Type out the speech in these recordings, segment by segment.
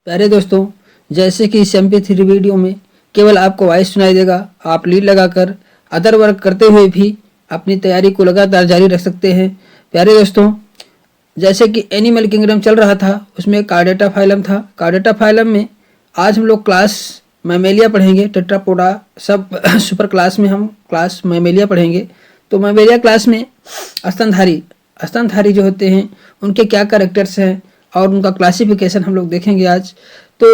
प्यारे दोस्तों, जैसे कि इस MP3 वीडियो में केवल आपको वॉइस सुनाई देगा। आप लीड लगाकर अदर वर्क करते हुए भी अपनी तैयारी को लगातार जारी रख सकते हैं। प्यारे दोस्तों, जैसे कि एनिमल किंगडम चल रहा था, उसमें कार्डेटा फाइलम था। कार्डेटा फाइलम में आज हम लोग क्लास मैमेलिया पढ़ेंगे। टेट्रापोडा सब सुपर क्लास में हम क्लास मैमेलिया पढ़ेंगे। तो मैमेलिया क्लास में स्तनधारी जो होते हैं उनके क्या कैरेक्टर्स हैं और उनका क्लासिफिकेशन हम लोग देखेंगे आज। तो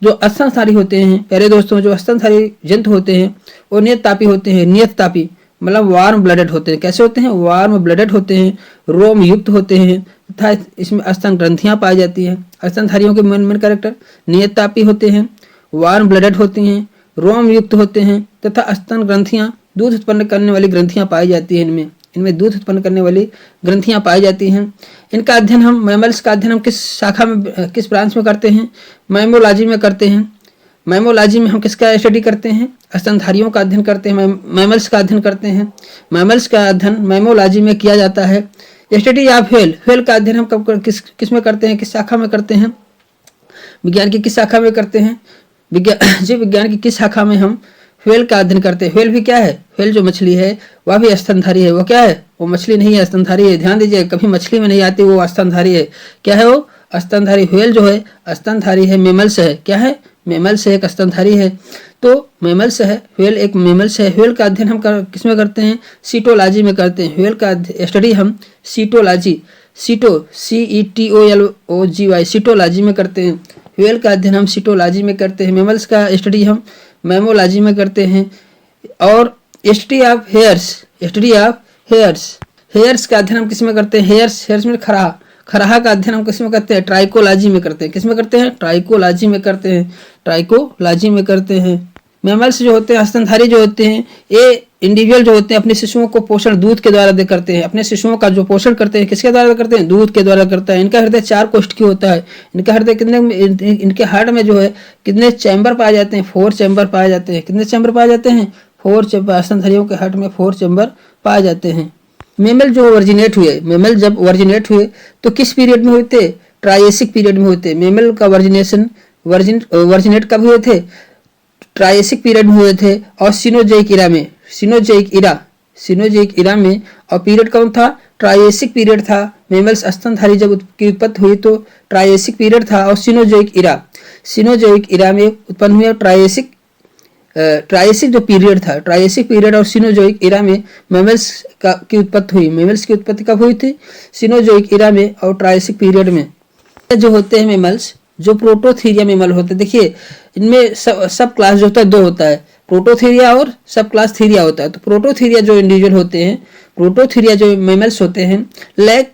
जो स्तनधारी होते हैं, प्यारे दोस्तों, जो स्तनधारी जंतु होते हैं वो नियततापी होते हैं। नियततापी मतलब वार्म ब्लडेड होते हैं। कैसे होते हैं? वार्म ब्लडेड होते हैं, रोम युक्त होते हैं तथा इसमें स्तन ग्रंथियां पाई जाती हैं। स्तनधारियों के मेन कैरेक्टर नियततापी होते हैं, वार्म ब्लडेड होते हैं, रोम युक्त होते हैं तथा स्तन ग्रंथियां दूध उत्पन्न करने वाली ग्रंथियां पाई जाती हैं। इनमें दूध उत्पन्न करने वाली ग्रंथियां पाई जाती हैं। इनका अध्ययन हम मैमल्स का अध्ययन हम किस शाखा में, किस ब्रांच में करते हैं? मैमोलॉजी में करते हैं। मैमोलॉजी में हम किसका स्टडी करते हैं? स्तनधारियों का अध्ययन करते हैं, मैमल्स का अध्ययन करते हैं। मैमल्स का अध्ययन मैमोलॉजी में किया जाता है। स्टडी ऑफ व्हेल का अध्ययन हम कब किस में करते हैं, किस शाखा में करते हैं? विज्ञान की किस शाखा में करते हैं? जीव विज्ञान की किस शाखा में हम व्हेल का अध्ययन करते हैं? व्हेल भी क्या है? व्हेल जो मछली है वह भी स्तनधारी है। वो क्या है? वो मछली नहीं है, स्तनधारी है। ध्यान दीजिए, कभी मछली में नहीं आती, वो स्तनधारी है। क्या है वो? स्तनधारी। व्हेल जो है स्तनधारी है, मेमल्स है। क्या है? मेमल्स है, एक स्तनधारी है। तो मेमल्स है, व्हेल एक मेमल्स है। व्हेल का अध्ययन हम किस में करते हैं? सीटोलॉजी में करते हैं। व्हेल का स्टडी हम सीटोलॉजी, CETOLOGY सीटोलॉजी में करते हैं। व्हेल का अध्ययन हम सीटोलॉजी में करते हैं। मेमल्स का स्टडी हम मैमोलॉजी में करते हैं। और स्टडी ऑफ हेयर्स का अध्ययन हम किस में करते हैं? हेयर्स में खराहा का अध्ययन हम किस में करते हैं? ट्राइकोलॉजी में करते हैं। किस में करते हैं? ट्राइकोलॉजी में करते हैं। मैमल्स जो होते हैं, स्तनधारी जो होते हैं, ये इंडिविजुअल जो होते हैं अपने शिशुओं को पोषण दूध के द्वारा करते हैं। अपने शिशुओं का जो पोषण करते हैं किसके द्वारा करते हैं? दूध के द्वारा करता है। इनका हृदय 4 कोष्ठकीय होता है। इनका हृदय इनके हार्ट में जो है कितने चैम्बर पाए जाते हैं? 4 चैम्बर पाए जाते हैं। कितने चैम्बर पाए जाते हैं? 4 चैम्बर। स्तनधारियों के हार्ट में 4 चैम्बर पाए जाते हैं। मेमल जब वर्जिनेट हुए तो किस पीरियड में हुए थे? ट्राइएसिक पीरियड में हुए थे। मेमल का वर्जिनेट कब हुए थे? ट्राइएसिक पीरियड में हुए थे। और सिनोजोइक इरा में और पीरियड कौन था? ट्राइएसिक पीरियड था। मेमल्स स्तनधारी जब की उत्पत्ति हुई तो ट्राइएसिक पीरियड था। और सिनोजोइक इरा में उत्पन्न हुए। ट्राइएसिक जो पीरियड था, ट्राइएसिक पीरियड और सिनोजोइक इरा में मेमल्स की उत्पत्ति हुई। मेमल्स की उत्पत्ति कब हुई थी? सिनोजोइक इरा में और ट्राइएसिक पीरियड में। जो होते हैं मेमल्स, जो प्रोटोथीरिया मेमल होते हैं, देखिए इनमें सब क्लास जो होता है 2 होता है, प्रोटोथीरिया और सब क्लास थीरिया होता है। तो प्रोटोथीरिया जो इंडिविजुअल होते हैं, प्रोटोथीरिया जो मेमल्स होते हैं, लैक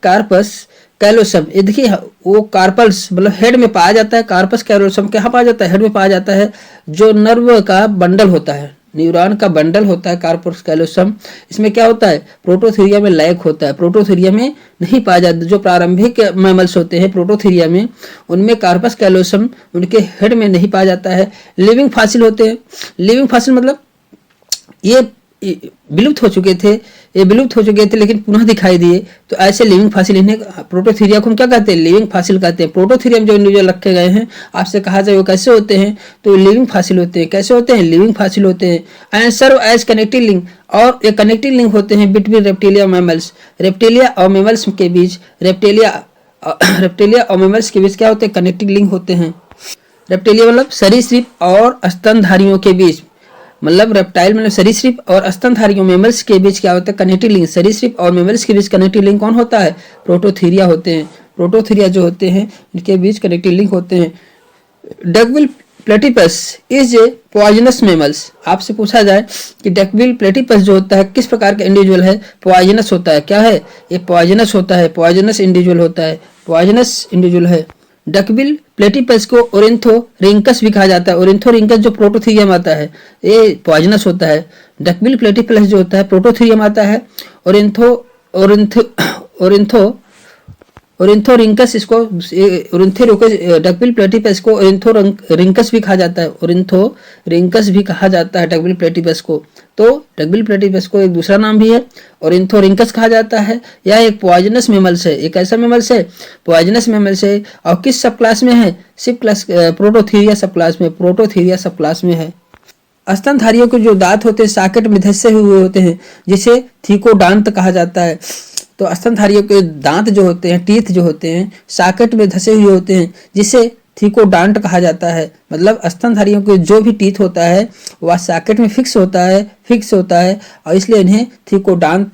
कार्पस कैलोसम, ये देखिए वो कार्पल्स मतलब हेड में पाया जाता है। कार्पस कैलोसम कहाँ पाया जाता है? हेड में पाया जाता है। जो नर्व का बंडल होता है, न्यूरॉन का बंडल होता है कार्पस कैलोसम, इसमें क्या होता है? प्रोटोथीरिया में लैक होता है। प्रोटोथीरिया में नहीं पाया जाता। जो प्रारंभिक मैमल्स होते हैं प्रोटोथीरिया में, उनमें कार्पस कैलोसम उनके हेड में नहीं पाया जाता है। लिविंग फॉसिल होते हैं। लिविंग फॉसिल मतलब ये विलुप्त हो चुके थे, लेकिन पुनः दिखाई दिए, तो ऐसे लिविंग फॉसिल, इन्हें प्रोटोथीरिया को हम क्या कहते हैं? लिविंग फॉसिल कहते हैं। प्रोटोथीरिया में जो इंडिविजुअल रखे गए हैं, आपसे कहा जाए वो कैसे होते हैं? तो लिविंग फॉसिल होते हैं। कैसे होते हैं? लिविंग फॉसिल होते हैं। And serve as connecting link, और ये कनेक्टिंग लिंक होते हैं बिटवीन रेप्टिलिया मैमल्स। रेप्टिलिया और मेमल्स के बीच, रेप्टिलिया और मेमल्स के बीच क्या होते हैं? कनेक्टिंग लिंक होते हैं। रेप्टिलिया मतलब सरीसृप और स्तनधारियों के बीच, मतलब रेप्टाइल मतलब सरीसृप और स्तनधारियों मेमल्स के बीच क्या होता है? Connecting link. सरीसृप और मेमल्स के बीच कनेक्टिंग लिंक कौन होता है? प्रोटोथीरिया होते हैं। प्रोटोथीरिया जो होते हैं इनके बीच कनेक्टिंग लिंक होते हैं। Duckbill platypus is a poisonous mammals. आपसे पूछा जाए कि डकबिल प्लेटिपस जो होता है किस प्रकार का इंडिविजुअल है? पॉइजनस होता है। क्या है? ये पॉइजनस होता है, पॉइजनस इंडिविजुअल होता है, पॉइजनस इंडिविजुअल है। डकबिल प्लेटिपस को ओरिन्थोरिंकस भी कहा जाता है। ओरिन्थोरिंकस जो प्रोटोथीरिया में आता है, ये पॉइजनस होता है। डकबिल प्लेटिपस जो होता है प्रोटोथीरिया में आता है। ओरिन्थोरिंकस, इसको ओरिन्थोरिंकस, डकबिल प्लेटिपस को ओरिन्थोरिंकस भी कहा जाता है, ओरिन्थोरिंकस भी कहा जाता है डकबिल प्लेटिपस को। तो डकबिल प्लेटिपस को एक दूसरा नाम भी है, ओरिन्थोरिंकस कहा जाता है। यह एक पॉइजनस मेमल्स है, एक ऐसा मेमल्स है, पॉइजनस मेमल्स है। और किस सब क्लास में है? सब क्लास, प्रोटोथीरिया सब क्लास में, प्रोटोथीरिया सब क्लास में है। स्तनधारियों के जो दांत होते हैं सॉकेट में धंसे हुए होते हैं, जिसे थिकोडांत कहा जाता है। तो स्तनधारियों के दांत जो होते हैं, टीथ जो होते हैं, सॉकेट में धंसे हुए होते हैं, जिसे थिकोडांट कहा जाता है। मतलब स्तनधारियों के जो भी टीथ होता है वह सॉकेट में फिक्स होता है और इसलिए इन्हें थिकोडांत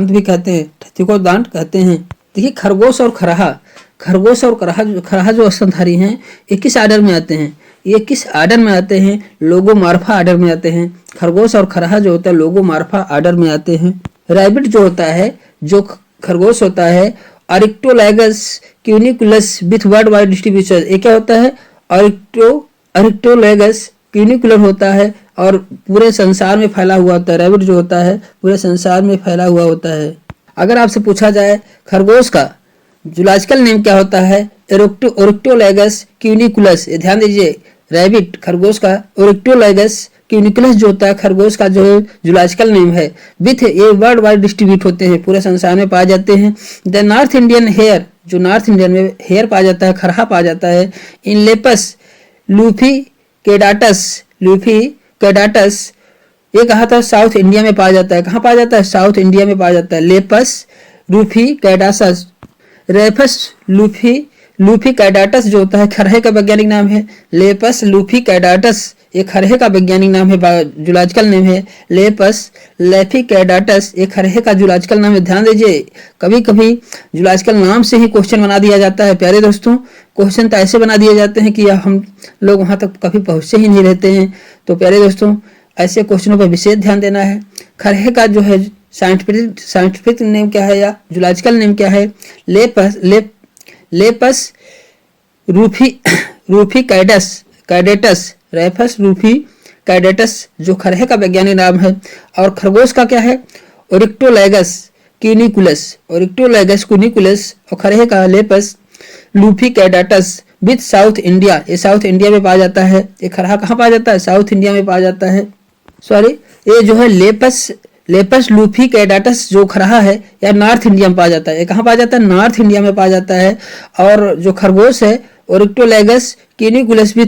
भी कहते हैं, थिकोडांट कहते हैं। देखिए खरगोश और खरहा जो स्तनधारी हैं, ये किस आर्डर में आते हैं? ये किस आर्डर में आते हैं? लोगोमार्फा आर्डर में आते हैं। खरगोश और खरहा जो होता है लोगोमार्फा आर्डर में आते हैं। रैबिट जो होता है, जो खरगोश होता है, अरिक्टोलैगस क्यूनिकुलस विथ वर्ल्ड वाइड डिस्ट्रीब्यूशन। ये क्या होता है? अरिक्टोलैगस क्यूनिकुलर होता है और पूरे संसार में फैला हुआ होता है। रैबिट जो होता है पूरे संसार में फैला हुआ होता है। अगर आपसे पूछा जाए खरगोश का जूलॉजिकल नेम क्या होता है? ओरिक्टोलैगस क्यूनिकुलस। ध्यान दीजिए, रैबिट खरगोश का ओरिक्टोलैगस क्यूनिकुलस जो होता है खरगोश का जो जूलॉजिकल नेम है। विथ ये वर्ल्ड वाइड डिस्ट्रीब्यूट होते हैं, पूरे संसार में पाए जाते हैं। द नॉर्थ इंडियन हेयर, जो नॉर्थ इंडियन में हेयर पाया जाता है, खरहा पाया जाता है। इन लेपस लूफी कैडाटस, ये कहा था साउथ इंडिया में पाया जाता है। कहाँ पाया जाता है? साउथ इंडिया में पाया जाता है। लेपस लूफी कैडाटस, रेफस लूफी कैडाटस जो होता है खरहे का वैज्ञानिक नाम है। लेपस लूफी कैडाटस ये खरहे का वैज्ञानिक नाम है, जूलॉजिकल नेम है। लेपस लैफी कैडाटस ये खरहे का जूलॉजिकल नाम है। ध्यान दीजिए, कभी कभी जूलॉजिकल नाम से ही क्वेश्चन बना दिया जाता है। प्यारे दोस्तों, क्वेश्चन तो ऐसे बना दिए जाते हैं कि हम लोग वहां तक कभी पहुंचे ही नहीं रहते हैं। तो प्यारे दोस्तों, ऐसे क्वेश्चनों पर विशेष ध्यान देना है। खरहे का जो है साइंटिफिक नेम क्या है या जूलॉजिकल नेम क्या है? Lepus Rufi cadets, रेफस Rufi cadets जो खरहे का वैज्ञानिक नाम है। और खरगोश का क्या है? ओरिक्टोलैगस क्यूनिकुलस, और खरहे का लेपस लूफी कैडाटस विथ साउथ इंडिया, ये साउथ इंडिया में पाया जाता है। ये खरहा कहाँ पाया जाता है? साउथ इंडिया में पाया जाता है। ये जो है लेपस लूफी कैडाटस जो खरहा है या नॉर्थ इंडिया में पाया जाता है। ये कहाँ पाया जाता है? नॉर्थ इंडिया में पाया जाता है। और जो खरगोश है ओरिक्टोलैगस क्यूनिकुलस भी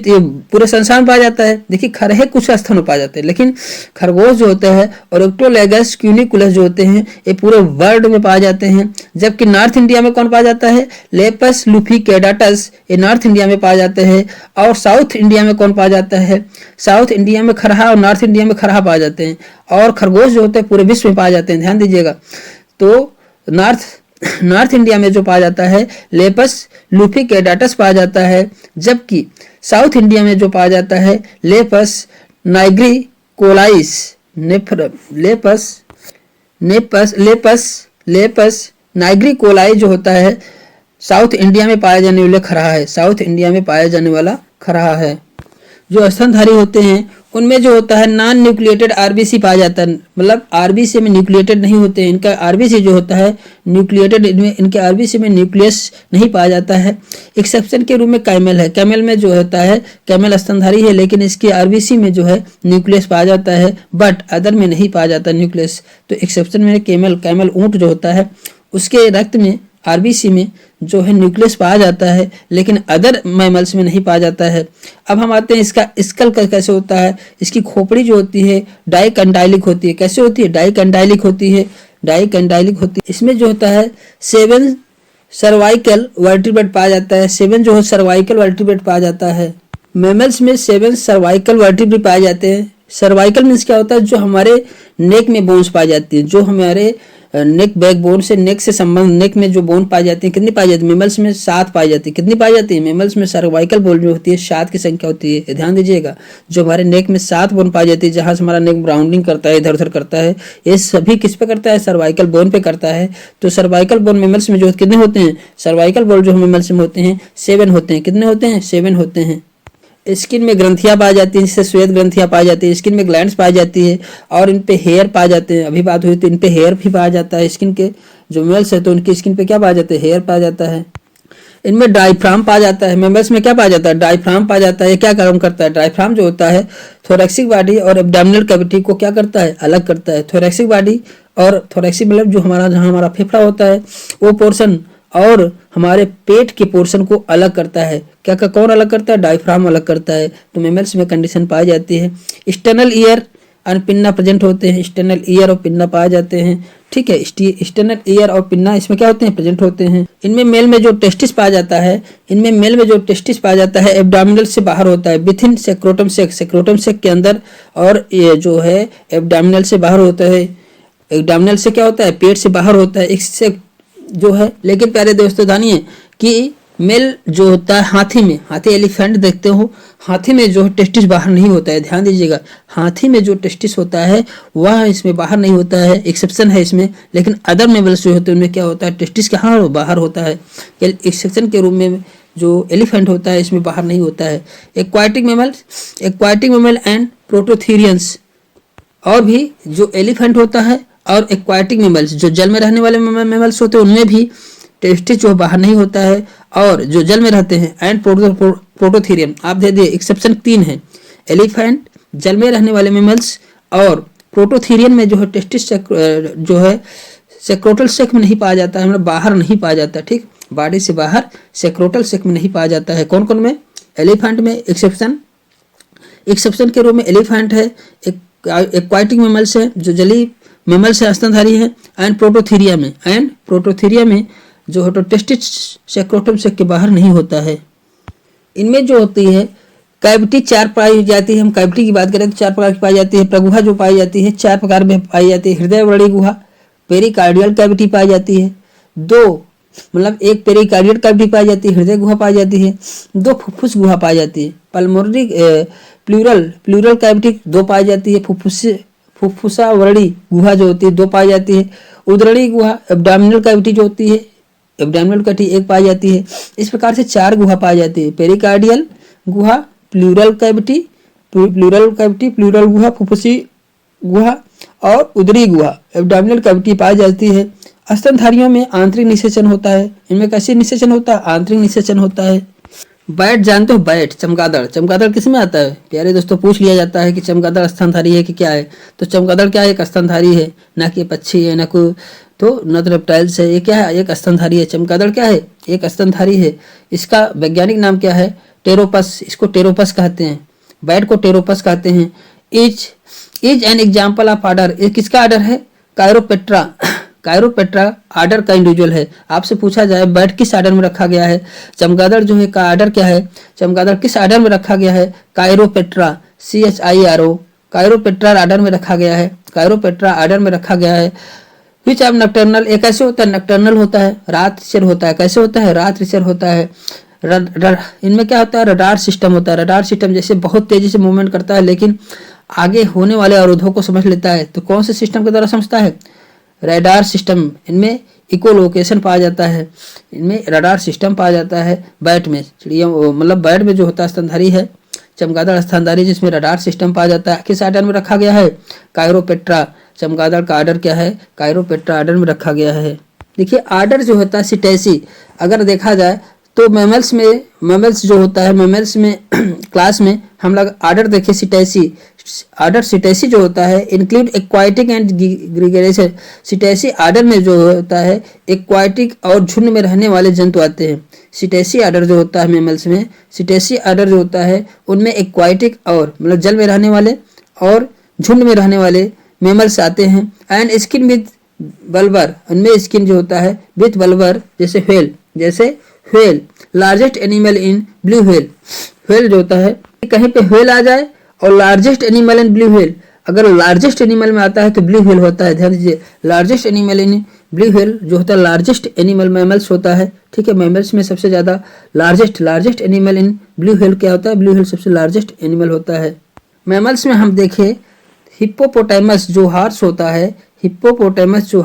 पूरे संसार में पाया जाता है। देखिए खरहे कुछ स्थान में पाए जाते हैं, लेकिन खरगोश जो होते हैं ओरिक्टोलैगस क्यूनिकुलस जो होते हैं ये पूरे वर्ल्ड में पाए जाते हैं। जबकि नॉर्थ इंडिया में कौन पाया जाता है? लेपस लूफी कैडाटस, ये नॉर्थ इंडिया में पाए जाते हैं। और साउथ इंडिया में कौन पाया जाता है? साउथ इंडिया में खरहा और नॉर्थ इंडिया में खरहा पाए जाते हैं। और खरगोश जो होते हैं पूरे विश्व में पाए जाते हैं। ध्यान दीजिएगा, तो नॉर्थ इंडिया में जो पाया जाता है लेपस लूफी कैडाटस पाया जाता है, जबकि साउथ इंडिया में जो पाया जाता है लेपस नाइग्री कोलाइस, लेपस नाइग्री कोलाई जो होता है साउथ इंडिया में पाया जाने वाला खरहा है। साउथ इंडिया में पाया जाने वाला खरहा है। जो स्तनधारी होते हैं उनमें जो होता है नॉन न्यूक्लिएटेड आरबीसी पाया जाता है, मतलब आरबीसी में न्यूक्लिएटेड नहीं होते हैं। इनका आरबीसी जो होता है न्यूक्लिएटेड, इनके आरबीसी में न्यूक्लियस नहीं पाया जाता है। एक्सेप्शन के रूप में कैमल है। कैमल में जो होता है, कैमल स्तनधारी है लेकिन इसके आरबीसी में जो है न्यूक्लियस पाया जाता है, बट अदर में नहीं पाया जाता न्यूक्लियस। तो एक्सेप्शन में कैमल ऊंट जो होता है उसके रक्त में आरबीसी में जो है न्यूक्लियस पाया जाता है, लेकिन अदर मैमल्स में नहीं पाया जाता है। अब हम आते हैं इसका स्कल कैसे होता है। इसकी खोपड़ी जो होती है डाइकंडाइलिक होती है। कैसे होती है? डाइकंडाइलिक होती है। इसमें जो होता है 7 सर्वाइकल वर्टिब्रेट पाया जाता है। 7 जो है सर्वाइकल वर्टिब्रेट पाया जाता है। मैमल्स में 7 सर्वाइकल वर्टिब्रेट पाए जाते हैं। सर्वाइकल मीन्स क्या होता है? जो हमारे नेक में बोन्स पाई जाती है, जो हमारे नेक बैकबोन से, नेक से संबंध, नेक में जो बोन पाई जाती है, कितनी पाई जाती है? मेमल्स में 7 पाई जाती है। कितनी पाई जाती है? मेमल्स में सर्वाइकल बोन जो होती है 7 की संख्या होती है। ध्यान दीजिएगा, जो हमारे नेक में 7 बोन पाई जाती है, जहां से हमारा नेक राउंडिंग करता है, इधर उधर करता है, ये सभी किस पे करता है? सर्वाइकल बोन पे करता है। तो सर्वाइकल बोन मेमल्स में जो कितने होते हैं? सर्वाइकल बोन जो मेमल्स में होते हैं 7 होते हैं। कितने होते हैं? 7 होते हैं। स्किन में ग्रंथियां पाई जाती हैं, जिससे श्वेत ग्रंथियां पाई जाती है, स्किन में ग्लैंड्स पाई जाती है और इन पे हेयर पाए जाते हैं। अभी बात हुई तो इन पे हेयर भी पाया जाता है। स्किन के जो मेल्स है तो उनकी स्किन पे क्या पाया जाता है, हेयर पाया जाता है। इनमें डायफ्राम पाया जाता है। मेमल्स में क्या पाया जाता है, डायफ्राम पाया जाता है। ये क्या काम करता है, डायफ्राम जो होता है थोरैक्सिक बॉडी और एब्डोमिनल कैविटी को क्या करता है, अलग करता है। थोरैक्सिक बॉडी और थोरैक्सिक मतलब जो हमारा जहाँ हमारा फेफड़ा होता है वो पोर्शन और हमारे पेट के पोर्शन को अलग करता है। क्या क्या कौन अलग करता है, डायफ्राम अलग करता है। तो मेमल्स में कंडीशन पाई जाती है। एक्सटर्नल ईयर और पिन्ना प्रेजेंट होते हैं। एक्सटर्नल ईयर और पिन्ना पाए जाते हैं, ठीक है। एक्सटर्नल ईयर और पिन्ना इसमें क्या होते हैं, प्रेजेंट होते हैं। इनमें मेल में जो टेस्टिस पाया जाता है, इनमें मेल में जो टेस्टिस पाया जाता है एब्डोमिनल से बाहर होता है, विथिन सेक्रोटम सेक, सेक्रोटम सेक के अंदर, और ये जो है एब्डोमिनल से बाहर होता है। एब्डोमिनल से क्या होता है, पेट से बाहर होता है, इससे जो है। लेकिन प्यारे दोस्तों जानिए कि मेल जो होता है हाथी में, हाथी एलिफेंट देखते हो, हाथी में जो टेस्टिस बाहर नहीं होता है। ध्यान दीजिएगा, हाथी में जो टेस्टिस होता है वह इसमें बाहर नहीं होता है, एक्सेप्शन है इसमें। लेकिन अदर मेमल्स जो होते हैं उनमें क्या होता है, टेस्टिस कहाँ बाहर होता है, एक्सेप्शन के रूप में जो एलिफेंट होता है इसमें बाहर नहीं होता है। एक्वाटिक मेमल एंड प्रोटोथीरियंस, और भी जो एलिफेंट होता है और एक्वाटिक मेमल्स जो जल में रहने वाले मेमल्स होते हैं उनमें भी टेस्टिस जो बाहर नहीं होता है, और जो जल में रहते हैं एंड प्रोटोथीरियम, आप दे दिए एक्सेप्शन 3 है। एलिफेंट, जल में रहने वाले मेमल्स और प्रोटोथीरियम में जो है टेस्टिस जो है सेक्रोटल सेक में नहीं पाया जाता है, मतलब बाहर नहीं पाया जाता, ठीक। बॉडी से बाहर सेक्रोटल सेक में नहीं पाया जाता है। कौन कौन में, एलिफेंट में एक्सेप्शन के रूप में एलिफेंट है, एक्वाटिक मेमल्स है जो जली मेमल्स से स्तनधारी है, एंड प्रोटोथीरिया में जो है तो टेस्टिस सेक्रोटम सेक के बाहर नहीं होता है। इनमें जो होती है कैविटी 4 पाई जाती है। हम कैविटी की बात करें तो 4 प्रकार की पाई जाती है। प्रगुहा जो पाई जाती है 4 प्रकार में पाई जाती है। हृदय वर्णी गुहा, पेरिकार्डियल कैविटी पाई जाती है 2, मतलब एक पेरिकार्डियल कैविटी पाई जाती है, हृदय गुहा पाई जाती है, 2 फुफ्फुस गुहा पाई जाती है। पल्मोनरी प्लूरल कैविटी 2 पाई जाती है। फुफ्फुसा वर्णी गुहा जो होती है 2 पाई जाती है। उदरणी गुहा, एब्डोमिनल कैविटी जो होती है, एब्डोमिनल कैविटी 1 पाई जाती है। इस प्रकार से 4 गुहा पाई जाती है, पेरिकार्डियल गुहा, प्लूरल गुहा, फुफ्फुसी गुहा और उदरी गुहा, एब्डोमिनल कैविटी पाई जाती है। स्तनधारियों में आंतरिक निषेचन होता है। इनमें कैसे निषेचन होता है, आंतरिक निषेचन होता है। बैट जानते हो, बैट, चमगादड़, चमगादड़ किस में आता है प्यारे दोस्तों, पूछ लिया जाता है कि चमगादड़ स्तनधारी है कि क्या है। तो चमगादड़ क्या है, एक स्तनधारी है, ना कि पक्षी है, ना कोई तो न तो रेप्टाइल्स है। ये क्या है, एक स्तनधारी है। चमगादड़ क्या है, एक स्तनधारी है। इसका वैज्ञानिक नाम क्या है, टेरोपस, इसको टेरोपस कहते हैं, बैट को टेरोपस कहते हैं। Is an example of order, ये किसका आर्डर है, कायरोपेट्रा, कायरोपेट्रा आर्डर का इंडिविजुअल है। आपसे पूछा जाए बैट किस आर्डर में रखा गया है, चमगादड़ जो है का आर्डर क्या है, चमगादड़ किस आर्डर में रखा गया है, कायरोपेट्रा, CHIRO, कायरोपेट्रा आर्डर में रखा गया है, कायरोपेट्रा आर्डर में रखा गया है। विच ऑफ नक्टर्नल, एक कैसे होता है, नक्टर्नल होता है, रात्रिचर होता है। कैसे होता है, रात्रिचर होता है। इनमें क्या होता है, रडार सिस्टम होता है। रडार सिस्टम जैसे बहुत तेजी से मूवमेंट करता है लेकिन आगे होने वाले अवरोधों को समझ लेता है, तो कौन से सिस्टम के द्वारा समझता है, रडार सिस्टम। इनमें इकोलोकेशन पाया जाता है, इनमें रडार सिस्टम पाया जाता है। बैट में, चिड़िया मतलब बैट में जो होता है स्तनधारी है, चमगादड़ स्तनधारी जिसमें रडार सिस्टम पाया जाता है। किस आर्डर में रखा गया है, कायरोपेट्रा। चमगादड़ का आर्डर क्या है, कायरोपेट्रा आर्डर में रखा गया है। देखिए आर्डर जो होता है सिटेसी, अगर देखा जाए तो मेमल्स जो होता है, मेमल्स में क्लास में हम लोग आर्डर देखें सिटेसी, आर्डर सिटेसी जो होता है include aquatic and gregarious. Cetacea order में जो होता है एक्वाटिक और झुंड में रहने वाले जंतु आते हैं। सिटेसी आर्डर जो होता है मेमल्स में, सिटेसी आर्डर जो होता है उनमें एक्वाटिक और मतलब जल में रहने वाले और झुंड में रहने वाले मेमल्स आते हैं। एंड स्किन विद बल्बर, उनमें स्किन जो होता है विथ बल्बर, जैसे whale, largest animal in blue whale. Whale जो होता है, कहीं पे व्हेल आ जाए और largest animal in blue whale, अगर लार्जेस्ट एनिमल में आता है तो ब्लू व्हेल होता है। ध्यान दीजिए, largest animal in blue whale जो होता है लार्जेस्ट एनिमल मेमल्स होता है, ठीक है। मेमल्स में सबसे ज्यादा largest animal in blue whale क्या होता है, ब्लू व्हेल सबसे लार्जेस्ट एनिमल होता है। मेमल्स में हम देखें हिप्पोपोटामस जो हार्स होता है, हिप्पोपोटामस जो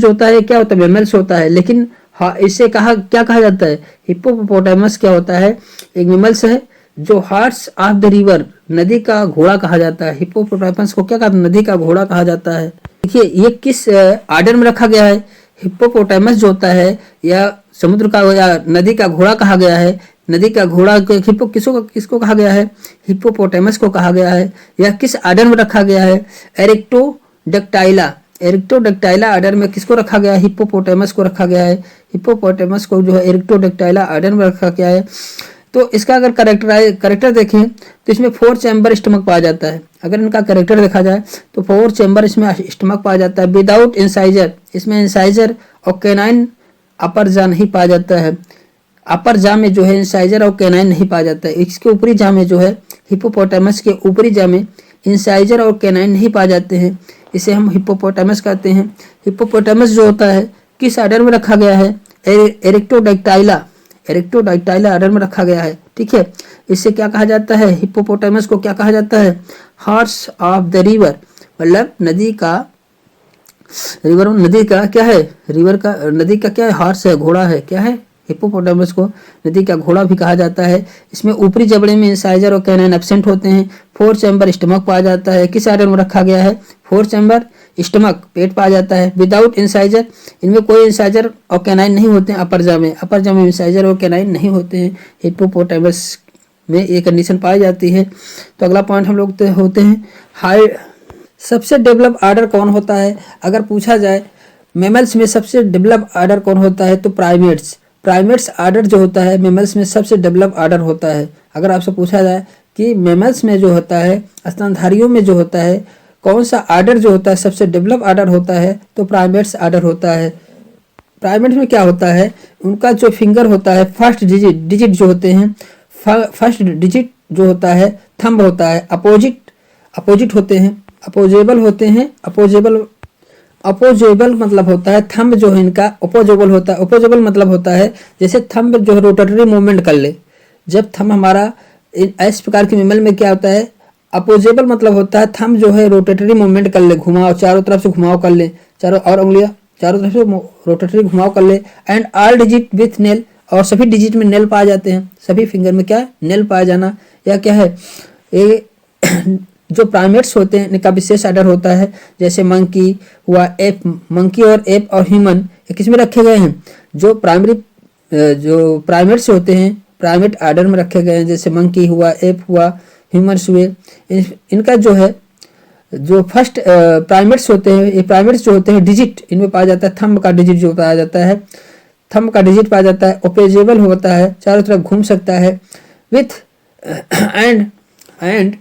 होता है क्या होता है, मेमल्स होता है, लेकिन हाँ, इससे क्या कहा जाता है, हिप्पोपोटामस क्या होता है, एक मेमल्स है जो हॉर्स ऑफ द रिवर, नदी का घोड़ा कहा जाता है। हिप्पोपोटामस को क्या कहा, नदी का घोड़ा कहा जाता है। देखिए ये किस आर्डर में रखा गया है, हिप्पोपोटामस जो होता है या समुद्र का या नदी का घोड़ा कहा गया है। नदी का घोड़ा हिप्पो किसको कहा गया है, हिप्पोपोटामस को कहा गया है। यह किस आर्डर में रखा गया है, एरिक्टोडक्टाइला। एरिक्टोडक्टाइला आर्डर में किसको रखा गया है, हिप्पोपोटामस को रखा गया है। हिप्पोपोटामस को जो है एरिक्टोडक्टाइला आर्डर में रखा गया है। तो इसका अगर करेक्टर देखें तो इसमें 4 चैम्बर स्टमक पाया जाता है। अगर इनका करेक्टर देखा जाए तो 4 चैम्बर इसमें स्टमक पाया जाता है, विदाउट इंसाइजर। इसमें इंसाइजर और कैनाइन अपर जा नहीं पाया जाता है। अपर जा में जो है इंसाइजर और कैनाइन नहीं पाया जाता है। इसके ऊपरी जा में जो है, हिप्पोपोटामस के ऊपरी जा में इंसाइजर और कैनाइन नहीं पाए जाते हैं, इसे हम हिप्पोपोटामस कहते हैं। हिप्पोपोटामस जो होता है किस आर्डर में रखा गया है, एरिक्टोडक्टाइला। एरिक्टोडक्टाइला आर्डर में रखा गया है, ठीक है। इससे क्या कहा जाता है, हिप्पोपोटामस को क्या कहा जाता है, हॉर्स ऑफ द रिवर, मतलब नदी का क्या है, नदी का क्या है, हॉर्स है, घोड़ा है, क्या है, हिप्पोपोटामस को नदी का घोड़ा भी कहा जाता है। इसमें ऊपरी जबड़े में इंसाइजर और कैनाइन एब्सेंट होते हैं। 4 चैम्बर स्टमक पाया जाता है। किस आर्डर में रखा गया है, 4 चैम्बर स्टमक, पेट पाया जाता है। विदाउट इंसाइजर, इनमें कोई इंसाइजर और कैनाइन नहीं होते हैं। अपर जा में इंसाइजर और कैनाइन नहीं होते हैं हिप्पोपोटामस में, ये कंडीशन पाई जाती है। तो अगला पॉइंट हम लोग होते हैं हाई। सबसे डेवलप आर्डर कौन होता है, अगर पूछा जाए मेमल्स में सबसे डेवलप आर्डर कौन होता है, तो प्राइमेट्स आर्डर जो होता है मेमल्स में सबसे डेवलप आर्डर होता है। अगर आपसे पूछा जाए कि मेमल्स में जो होता है, स्तनधारियों में जो होता है, कौन सा आर्डर जो होता है सबसे डेवलप आर्डर होता है, तो प्राइमेट्स आर्डर होता है। प्राइमेट्स में क्या होता है, उनका जो फिंगर होता है, फर्स्ट डिजिट जो होते हैं, फर्स्ट डिजिट जो होता है थंब होता है, अपोजिट होते हैं, अपोजेबल होते हैं। अपोजेबल मतलब होता है थंब जो है इनका अपोजेबल होता है। अपोजेबल मतलब होता है जैसे थंब जो है रोटेटरी मूवमेंट कर ले। जब थंब हमारा इस प्रकार के मेमल में क्या होता है, अपोजेबल मतलब होता है थंब जो है रोटेटरी मूवमेंट कर ले, घुमाओ, चारों तरफ से घुमाव कर ले, चारों और उंगलियां चारों तरफ से रोटेटरी घुमाव कर ले। And all digit with nail, और सभी डिजिट में नेल पाए जाते हैं। सभी फिंगर में क्या है, नेल पाया जाना, या क्या है, ये जो प्राइमेट्स होते हैं इनका विशेष आर्डर होता है। जैसे मंकी हुआ, एप, मंकी और एप और ह्यूमन ये किस में रखे गए हैं, जो प्राइमेट्स होते हैं प्राइमेट आर्डर में रखे गए हैं। जैसे मंकी हुआ, एप हुआ, ह्यूमन्स हुए। इनका जो है जो फर्स्ट प्राइमेट्स होते हैं, ये प्राइमेट्स जो होते हैं डिजिट इनमें पाया जाता है, थंब का डिजिट जो पाया जाता है, थंब का डिजिट पाया जाता है। ओपेजेबल होता है, चारों तरफ घूम सकता है। विथ एंड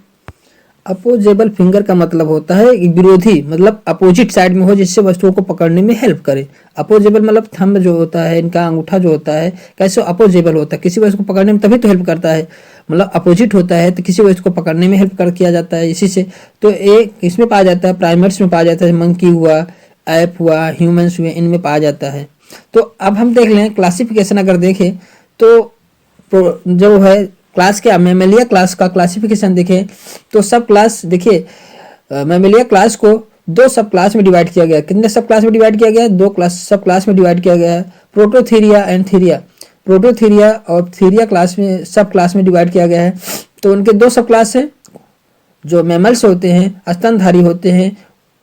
अपोजेबल फिंगर का मतलब होता है विरोधी, मतलब अपोजिट साइड में हो, जिससे वस्तुओं को पकड़ने में हेल्प करे। अपोजेबल मतलब थंब जो होता है, इनका अंगूठा जो होता है कैसे अपोजेबल होता है, किसी वस्तु को पकड़ने में तभी तो हेल्प करता है, मतलब अपोजिट होता है तो किसी वस्तु को पकड़ने में हेल्प किया जाता है इसी से। तो एक इसमें पाया जाता है, प्राइमेट्स में पाया जाता है, मंकी हुआ, ऐप हुआ, ह्यूमन्स हुए, इनमें पाया जाता है। तो अब हम देख लें क्लासिफिकेशन, अगर देखें तो जो है क्लास क्या, मेमेलिया क्लास का क्लासिफिकेशन देखें तो सब क्लास, देखिए मेमेलिया क्लास को 2 सब क्लास में डिवाइड किया गया। कितने सब क्लास में डिवाइड किया गया है, 2 सब क्लास में डिवाइड किया गया है। प्रोटोथीरिया एंड थीरिया, प्रोटोथीरिया और थीरिया क्लास में सब क्लास में डिवाइड किया गया है। तो उनके 2 सब क्लास है, जो मैमल्स होते हैं, स्तनधारी होते हैं,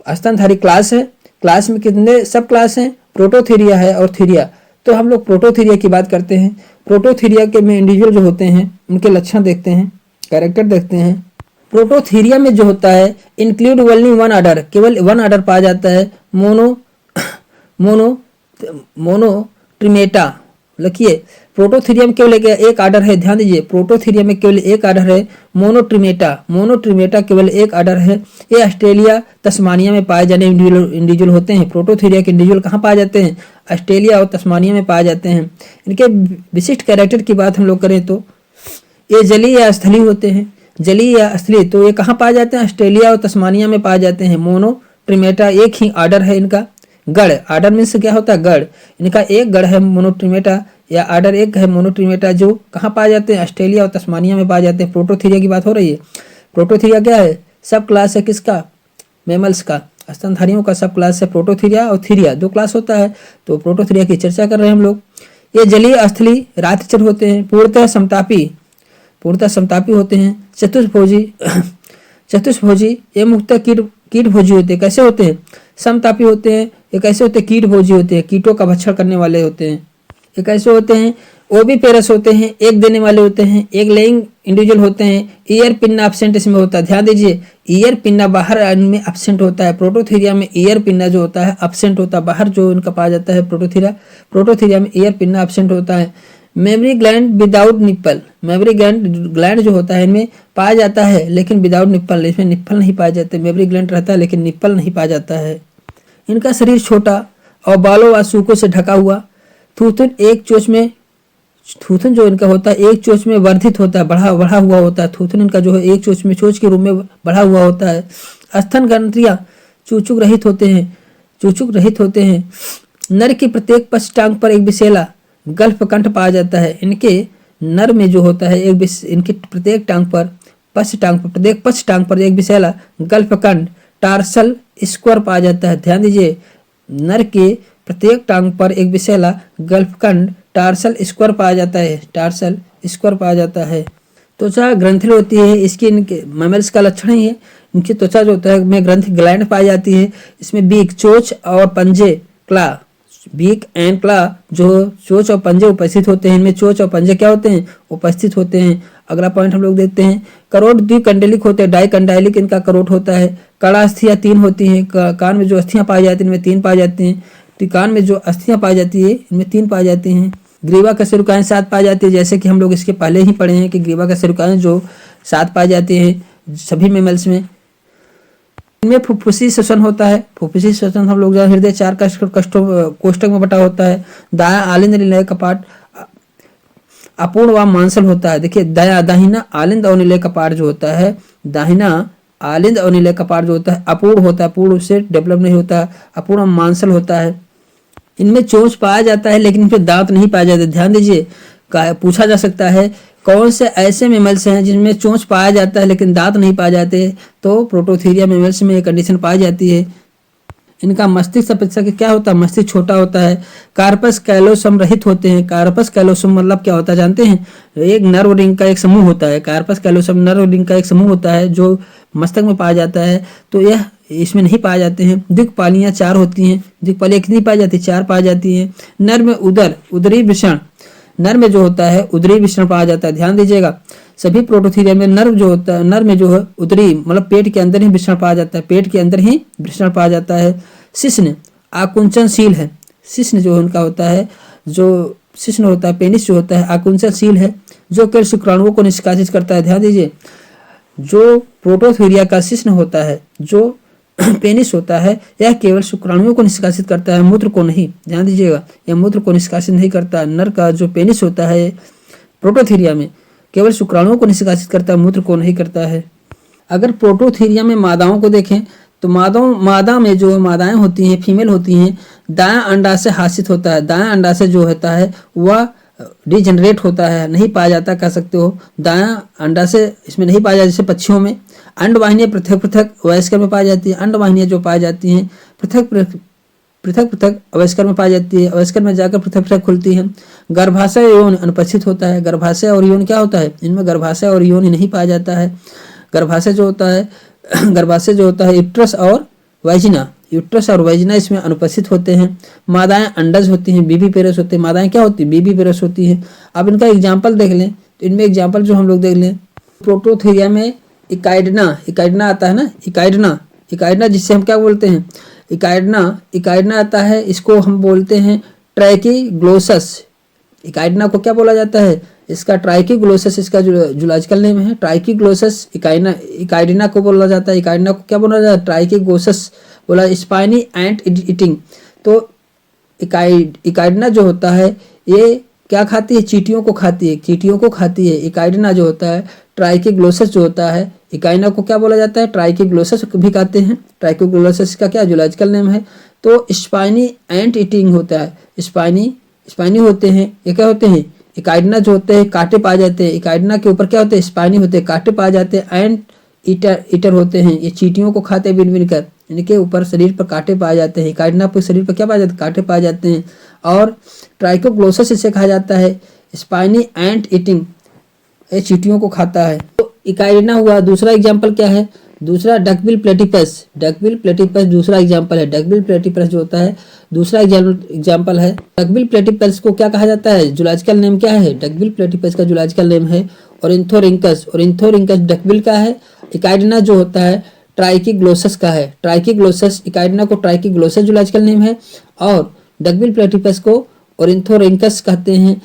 स्तनधारी क्लास है। क्लास में कितने सब क्लास हैं, प्रोटोथीरिया है और थीरिया। तो हम लोग प्रोटोथीरिया की बात करते हैं। प्रोटोथीरिया के में इंडिविजुअल जो होते हैं उनके लक्षण देखते हैं, कैरेक्टर देखते हैं। प्रोटोथीरिया में जो होता है इंक्लूड ओनली 1 आर्डर, केवल 1 आर्डर पाया जाता है, मोनोट्रिमेटा। लिखिए प्रोटोथीरिया में केवल एक आर्डर है, ध्यान दीजिए, प्रोटोथीरिया में केवल एक आर्डर है, मोनोट्रिमेटा केवल एक आर्डर है। ये ऑस्ट्रेलिया तस्मानिया में पाए जाने इंडिविजुअल होते हैं। प्रोटोथीरिया के इंडिविजुअल कहाँ पाए जाते हैं, ऑस्ट्रेलिया और तस्मानिया में पाए जाते हैं। इनके विशिष्ट कैरेक्टर की बात हम लोग करें तो ये जलीय या स्थलीय होते हैं, जलीय या स्थलीय। तो ये कहाँ पाए जाते हैं, ऑस्ट्रेलिया और तस्मानिया में पाए जाते हैं। मोनोट्रिमेटा एक ही आर्डर है इनका, गढ़, आर्डर मीन्स क्या होता है, गढ़। इनका एक गढ़ है मोनोट्रिमेटा, या आर्डर एक है मोनोट्रिमेटा, जो कहाँ पाए जाते हैं, ऑस्ट्रेलिया और तस्मानिया में पाए जाते हैं। प्रोटोथीरिया की बात हो रही है। प्रोटोथीरिया क्या है, सब क्लास है किसका, मैमल्स का, स्तनधारियों का सब क्लास है। प्रोटोथीरिया और थीरिया 2 क्लास होता है। तो प्रोटोथीरिया की चर्चा कर रहे हैं हम लोग। ये जलीय स्थलीय रातिचर होते हैं। पूर्णतः समतापी होते हैं। चतुष्भोजी ये मुख्यतः कीट भोजी होते हैं। कैसे होते हैं? समतापी होते हैं। ये कैसे होते हैं? कीट भोजी होते हैं, कीटों का भक्षण करने वाले होते हैं। ये कैसे होते हैं? ओविपेरस होते हैं, एक देने वाले होते हैं, एक लेइंग इंडिविजुअल होते हैं। ईयर पिन्ना एब्सेंट इसमें होता है, ध्यान दीजिए, ईयर पिन्ना बाहर में एब्सेंट होता है। प्रोटोथीरिया में ईयर पिन्ना जो होता है एब्सेंट होता है, बाहर जो इनका पाया जाता है प्रोटोथीरिया में ईयर पिन्ना एब्सेंट होता है। Mammary gland without nipple, mammary gland जो होता है इनमें पाया जाता है लेकिन विदाउट निप्पल, इसमें निप्पल नहीं पाए जाते। मेमरी ग्लैंड रहता है लेकिन निप्पल नहीं पाया जाता है। इनका शरीर छोटा और बालों व सूखों से ढका हुआ। थूथन जो इनका होता है एक चोंच में वर्धित होता है, बढ़ा हुआ होता है। थूथन इनका जो है एक चोंच के रूप में बढ़ा हुआ होता है। स्तन ग्रंथियां चूचुक रहित होते हैं। नर की प्रत्येक पश्च टांग पर एक विशेला गल्फकंठ पाया जाता है। इनके नर में जो होता है इनके प्रत्येक प्रत्येक पश्च टांग पर एक विशेला गल्फकंठ टार्सल स्क्वायर पाया जाता है। ध्यान दीजिए, नर के प्रत्येक टांग पर एक विशेला गल्फकंठ टार्सल स्क्वायर पाया जाता है। त्वचा ग्रंथिल होती है। इसकी इनके मैमल्स का लक्षण ही है। इनकी त्वचा जो होता है में ग्रंथि ग्लैंड पाई जाती है। इसमें बीक, चोंच और पंजे, क्ला, बीक एंड क्ला जो चोंच और पंजे उपस्थित होते हैं। इनमें चोंच और पंजे क्या होते हैं? उपस्थित होते हैं। अगला पॉइंट हम लोग देखते हैं, करोट द्विकंडलिक होते हैं, डाइकंडाइलिक इनका करोट होता है। कड़ा अस्थियां 3 होती हैं। कान में जो अस्थियां पाई जाती हैं इनमें 3 पाई जाती हैं। कान में जो अस्थियां पाई जाती है इनमें 3 पाई जाती हैं। ग्रीवा कशेरुकाएं 7 पाई जाती है, जैसे कि हम लोग इसके पहले ही पढ़े हैं कि ग्रीवा कशेरुकाएं जो 7 पाई जाती हैं सभी मेमल्स में। इनमें फुफ्फुसी श्वसन होता है। फुफ्फुसी श्वसन हम लोग हृदय 4 कोष्ठक में बटा होता है। दायां आलिंद निलय कपाट अपूर्ण व मांसल होता है। देखिए, दाहिना आलिंद और निलय कपाट जो होता है, दाहिना आलिंद और निलय कपाट जो होता है अपूर्ण होता है, पूर्ण से डेवलप नहीं होता, अपूर्ण मांसल होता है। इनमें चोंच पाया जाता है लेकिन इनमें दांत नहीं पाए जाते। ध्यान दीजिए, पूछा जा सकता है कौन से ऐसे मेमल्स हैं जिनमें चोंच पाया जाता है लेकिन दांत नहीं पाए जाते, तो प्रोटोथीरिया मेमल्स में ये कंडीशन पाई जाती है। इनका मस्तिष्क अपेक्षा क्या होता है? मस्तिष्क छोटा होता है। कार्पस कैलोसम रहित होते हैं। कार्पस कैलोसम मतलब क्या होता है जानते हैं? एक नर्व रिंग का एक समूह होता है। कार्पस कैलोसम नर्व रिंग का एक समूह होता है जो मस्तक में पाया जाता है, तो यह इसमें नहीं पाए जाते हैं। दिक्पालियां 4 होती हैं। दिक्पालियां कितनी पाई जाती है? 4 पाई जाती हैं। नर में उदरी वृषण, नर में जो होता है उदरी वृषण पाया जाता है। ध्यान दीजिएगा, सभी प्रोटोथीरिया में नर में जो है उदरी मतलब पेट के अंदर ही वृषण पाया जाता है, पेट के अंदर ही वृषण पाया जाता है। शिश्न आकुंचनशील है। शिश्न जो उनका होता है, जो शिश्न होता है, पेनिस जो होता है आकुंचनशील है, जो केवल शुक्राणुओं को निष्कासित करता है। ध्यान दीजिए, जो प्रोटोथीरिया का शिश्न होता है, जो पेनिस होता है, यह केवल शुक्राणुओं को निष्कासित करता है, मूत्र को नहीं। ध्यान दीजिएगा, यह मूत्र को निष्कासित नहीं करता। नर का जो पेनिस होता है प्रोटोथीरिया में केवल शुक्राणुओं को निष्कासित करता है, मूत्र को नहीं करता है। अगर प्रोटोथीरिया में मादाओं को देखें तो मादा में जो मादाएं होती हैं, फीमेल होती हैं, दायां अंडाशय हासित होता है। दायां अंडाशय जो होता है वह डिजेनरेट होता है, नहीं पाया जाता कह सकते हो। दायां अंडाशय इसमें नहीं पाया जाता, जैसे पक्षियों में। अंडवाहिनियां पृथक वयस्कर में पाई जाती है। अंडवाहिनियां जो पाई जाती हैं पृथक अवयस्कर में पाई जाती है। अवयस्कर में जाकर पृथक खुलती है। गर्भाशय यौन अनुपस्थित होता है। गर्भाशय और यौन क्या होता है? इनमें गर्भाशय और यौन नहीं पाया जाता है। गर्भाशय जो होता है यूट्रस और वाजिना इसमें अनुपस्थित होते हैं। मादाएं अंडज होती हैं, बीबी पेरस होते हैं। मादाएं क्या होती है? बीबी पेरस होती हैं। अब इनका एग्जाम्पल देख लें, तो इनमें एग्जाम्पल जो हम लोग देख लें, प्रोटोथीरिया में इकाइडना आता है ना, इकाइडना जिससे हम क्या बोलते हैं? इकाइडना आता है, इसको हम बोलते हैं ट्राइकीग्लोसस। इकाइडना को क्या बोला जाता है? इसका ट्राइकीग्लोसस इसका जूलॉजिकल नेम है। ट्राइकीग्लोसस इकाइडना को बोला जाता है। इकाइडना को क्या बोला जाता है? ट्राइकीग्लोसस बोला। स्पाइनी एंट ईटिंग, तो इकाइडना जो होता है ये क्या खाती है? चींटियों को खाती है। इकाइडना जो होता है, ट्राइकीग्लोसस जो होता है, इकाइडना को क्या बोला जाता है? ट्राइकीग्लोसस भी कहते हैं। ट्राइकीग्लोसस का क्या जूलॉजिकल नेम है? तो स्पाइनी एंट ईटिंग होता है। स्पाइनी होते हैं, ये क्या होते हैं? इकाइडना जो होते हैं कांटे पाए जाते हैं। इकाइडना के ऊपर क्या होते हैं? स्पाइनी होते हैं, कांटे पाए जाते हैं। एंट ईटर होते हैं, ये चींटियों को खाते हैं बिन कर। इनके ऊपर शरीर पर कांटे पाए जाते हैं। इकाइडिना पर शरीर पर क्या पाए जाते हैं? कांटे पाए जाते हैं। और ट्राइकोग्लोसस इसे कहा जाता है। स्पाइनी एंट ईटिंग, ये चींटियों को खाता है। तो इकाइडिना हुआ। दूसरा एग्जाम्पल क्या है? दूसरा डकबिल प्लेटिपस। डकबिल प्लेटिपस दूसरा एग्जाम्पल है। डकबिल प्लेटिपस जो होता है दूसरा एग्जाम्पल है। डकबिल प्लेटिपस को क्या कहा जाता है? जूलॉजिकल नेम क्या है? डकबिल प्लेटिपस का जूलॉजिकल नेम है ओरिन्थोरिंकस। ओरिन्थोरिंकस डकबिल का है। इकाइडिना जो होता है ट्राइकीग्लोसस का है। ट्राइकीग्लोसस, इकाइडिना को ट्राइकीग्लोसस जूलॉजिकल नेम है और डकबिल प्लेटिपस को ओरिन्थोरिंकस कहते हैं।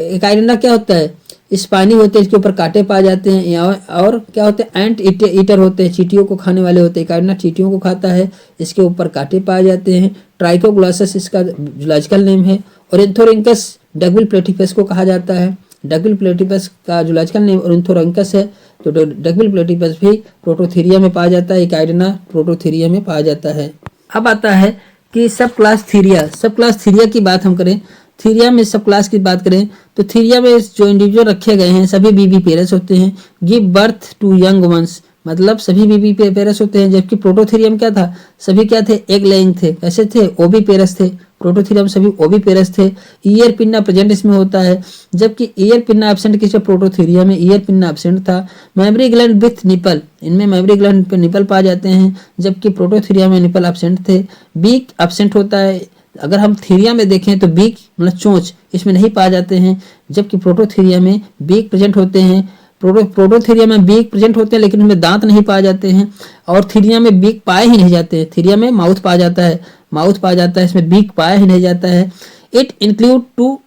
इकाइडिना क्या होता है? स्पाइनी होते हैं, इसके ऊपर कांटे पाए जाते हैं। और क्या होते हैं? एंट ईटर होते हैं, चींटियों को खाने वाले होते हैं। इकाइडिना चींटियों को खाता है, इसके ऊपर कांटे पाए जाते हैं। ट्राइकोग्लोसस इसका जूलॉजिकल नेम है। ओरिन्थोरिंकस डकबिल प्लेटिपस को कहा जाता है। डकबिल प्लेटिपस का जूलॉजिकल नेम ओरिन्थोरिंकस है। तो डकबिल प्लेटिपस भी प्रोटोथीरिया में पाया जाता है। इकाइडिना प्रोटोथीरिया में पाया जाता है। अब आता है कि सब क्लास थीरिया। सब क्लास थीरिया की बात हम करें, थीरिया में सब क्लास की बात करें तो थीरिया में जो इंडिविजुअल रखे गए हैं सभी बीबी पेरेंट्स होते हैं। Give birth to young ones, मतलब सभी बीबी पेरेंट्स होते हैं। जबकि प्रोटोथीरियम क्या था? सभी क्या थे? एग लेइंग थे। कैसे थे? ओवी पेरेंट्स थे। प्रोटोथीरियम सभी ओवी पेरेंट्स थे। ईयर पिन्ना प्रेजेंट इसमें होता है, जबकि ईयर पिन्ना एब्सेंट किसमें? प्रोटोथीरिया में ईयर पिन्ना एब्सेंट था। मेमोरी ग्लैंड विथ निपल, इनमें मेमोरी ग्लैंड पे निपल पाए जाते हैं, जबकि प्रोटोथीरिया में निपल एब्सेंट थे। बीक एब्सेंट होता है। अगर हम थीरिया में देखें तो बीक मतलब चोंच इसमें नहीं पाए जाते हैं, जबकि प्रोटोथीरिया में बीक प्रेजेंट होते हैं। प्रोटोथीरिया में बीक प्रेजेंट होते हैं लेकिन उनमें दांत नहीं पाए जाते हैं। और थीरिया में बीक पाए ही नहीं जाते हैं। थीरिया में माउथ पाया जाता है, माउथ पाया जाता है, इसमें बीक पाया ही नहीं जाता है। It include to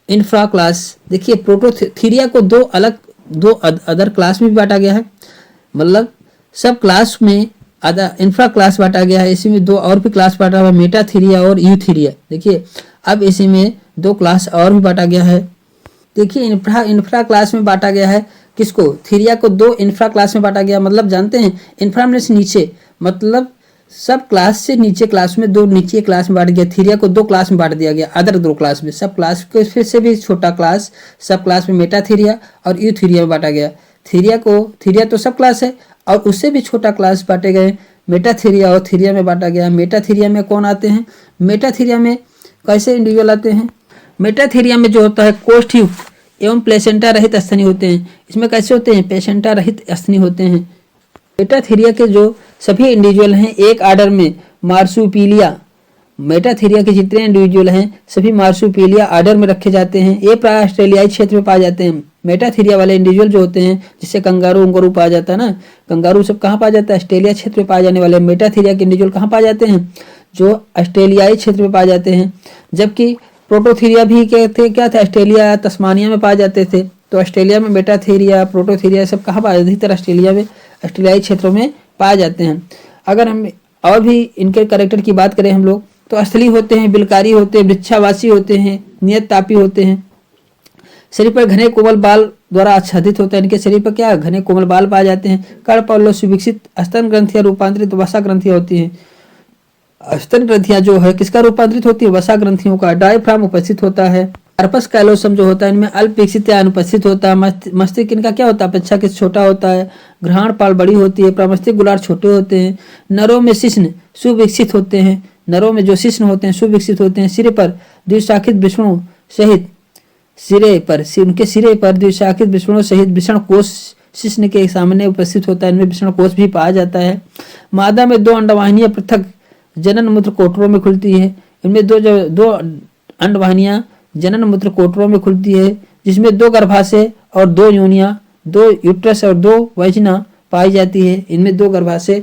infra class. देखिए प्रोटोथीरिया को दो अदर क्लास में भी बांटा गया है, मतलब सब क्लास में इंफ्रा क्लास बांटा गया है। इसी में दो और भी क्लास बांटा हुआ है, मेटाथीरिया और यूथीरिया। देखिए अब इसी में दो क्लास और भी बांटा गया है। देखिए इंफ्रा क्लास में बांटा गया है किसको? थीरिया को दो इंफ्रा क्लास में बांटा गया। मतलब जानते हैं इंफ्रा में से नीचे, मतलब सब क्लास से नीचे क्लास में, दो नीचे क्लास में बांट गया। थीरिया को दो क्लास में बांट दिया गया, अदर दो क्लास में। सब क्लास को फिर से भी छोटा क्लास सब क्लास में मेटाथीरिया और यूथीरिया में बांटा गया। थीरिया तो सब क्लास है और उससे भी छोटा क्लास बांटे गए, मेटाथीरिया और थीरिया में बांटा गया। मेटाथीरिया में कौन आते हैं? मेटाथीरिया में कैसे इंडिविजुअल आते हैं? मेटाथीरिया में जो होता है कोष्ठयुक्त एवं प्लेसेंटा रहित स्तनी होते हैं। इसमें कैसे होते हैं? प्लेसेंटा रहित स्तनी होते हैं। मेटाथीरिया के जो सभी इंडिविजुअल हैं एक आर्डर में मार्सुपीलिया, मेटाथीरिया के जितने इंडिविजुअल हैं सभी मार्सुपीलिया आर्डर में रखे जाते हैं। ये प्राय ऑस्ट्रेलियाई क्षेत्र में पाए जाते हैं। मेटाथीरिया वाले इंडिविजुअल जो होते हैं, जिससे कंगारू उंगारू पाया जाता है ना, कंगारू सब कहाँ पाया जाता है? ऑस्ट्रेलिया क्षेत्र में पाए जाने वाले। मेटाथीरिया के इंडिविजुअल कहाँ पाए जाते हैं? जो ऑस्ट्रेलियाई क्षेत्र में पाए जाते हैं। जबकि प्रोटोथीरिया भी क्या थे? ऑस्ट्रेलिया तस्मानिया में पाए जाते थे। तो ऑस्ट्रेलिया में मेटाथीरिया प्रोटोथीरिया सब कहाँ पाए? अधिकतर ऑस्ट्रेलिया में, ऑस्ट्रेलियाई क्षेत्रों में पाए जाते हैं। अगर हम और भी इनके कैरेक्टर की बात करें हम लोग तो स्थली होते हैं, बिलकारी होते हैं, वृक्षावासी होते हैं, नियत तापी होते हैं। शरीर पर घने कोमल बाल द्वारा आच्छादित होता है। इनके शरीर पर क्या? घने कोमल बाल पाए जाते हैं। कर्णपल्लो सुविकसित स्तन ग्रंथियां रूपांतरित वसा ग्रंथियां होती हैं। स्तन ग्रंथियां जो है किसका रूपांतरित होती है? वसा ग्रंथियों का। डायफ्राम उपस्थित होता है। कार्पस कैलोसम जो होता है इनमें अल्प विकसित या अनुपस्थित होता है। मस्तिष्क इनका क्या होता है? अपेक्षाकृत छोटा होता है। ग्रहण पाल बड़ी होती है। प्रमस्तिष्क गुलार छोटे होते हैं। नरों में शिश्न सुविकसित होते हैं। नरों में जो शिश्न होते हैं सुविकसित होते हैं। सिरे पर द्विशाखित विष्णु सहित उनके सिरे पर द्विशाखित विष्णु सहित वृषण कोष शिश्न के सामने उपस्थित होता है। इनमें वृषण कोष भी पाया जाता है। मादा में दो अंडवाहिनियां पृथक जनन मूत्र कोटरों में खुलती है। इनमें दो अंडवाहिनियां जनन मूत्र कोटरों में खुलती है, जिसमें दो गर्भाशय और दो योनियां, दो यूट्रस और दो वजिना पाई जाती है। इनमें दो गर्भाशय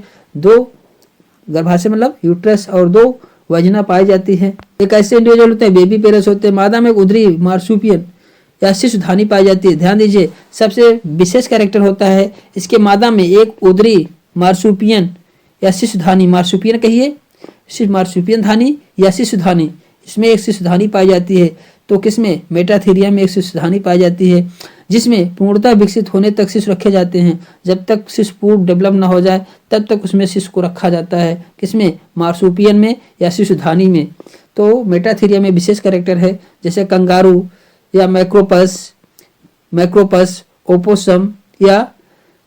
मतलब यूट्रस और दो वजिना पाई जाती है। एक ऐसे इंडिविजुअल होते हैं बेबी पेरेंट्स होते हैं। मादा में उदरी मार्सुपियन या शिशुधानी पाई जाती है। ध्यान दीजिए सबसे विशेष कैरेक्टर होता है इसके मादा में एक उदरी मार्सुपियन या शिशुधानी, मार्सुपियन कहिए, मार्सुपियन धानी या शिशुधानी, इसमें एक शिशुधानी पाई जाती है। तो किसमें? मेटाथीरिया में एक शिशुधानी पाई जाती है, जिसमें पूर्णतः विकसित होने तक शिशु रखे जाते हैं। जब तक शिशु पूर्ण डेवलप ना हो जाए तब तक उसमें शिशु को रखा जाता है। किसमें? मार्सुपियन में या शिशुधानी में। तो मेटाथीरिया में विशेष कैरेक्टर है, जैसे कंगारू या मैक्रोपस, ओपोसम या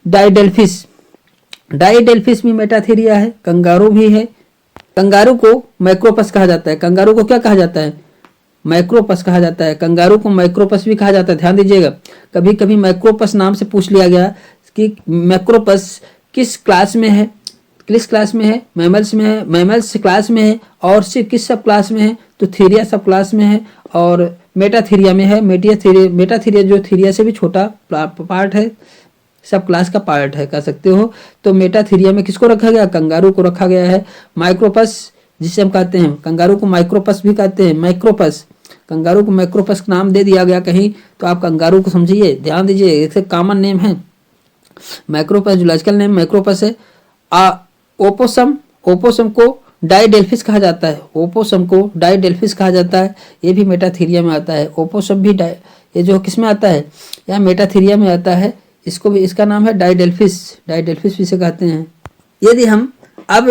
डाइडेल्फिस। डाइडेल्फिस भी मेटाथीरिया है, कंगारू भी है। कंगारू को माइक्रोपस कहा जाता है। कंगारू को क्या कहा जाता है? माइक्रोपस कहा जाता है। कंगारू को माइक्रोपस भी कहा जाता है। ध्यान दीजिएगा, कभी कभी माइक्रोपस नाम से पूछ लिया गया कि माइक्रोपस किस क्लास में है, किस क्लास में है? मैमल्स में है, मैमल्स क्लास में है। और सिर्फ किस सब क्लास में है? तो थीरिया सब क्लास में है और मेटाथीरिया में है। मेटाथीरिया जो थीरिया से भी छोटा पार्ट है, सब क्लास का पार्ट है कह सकते हो। तो मेटाथीरिया में किसको रखा गया? कंगारू को रखा गया है। माइक्रोपस जिसे हम कहते हैं, कंगारू को माइक्रोपस भी कहते हैं। माइक्रोपस, कंगारू को माइक्रोपस नाम दे दिया गया कहीं, तो आप कंगारू को समझिए। ध्यान दीजिए, एक कॉमन नेम है माइक्रोपस, जूलॉजिकल नेम माइक्रोपस है। ओपोसम, ओपोसम को डाइडेल्फिस कहा जाता है। ओपोसम को डाइडेल्फिस कहा जाता है, ये भी मेटाथीरिया में आता है। ओपोसम भी ये जो किस में आता है? या मेटाथीरिया में आता है। इसको भी, इसका नाम है डाइडेल्फिस, डाइडेल्फिस भी से कहते हैं। यदि हम अब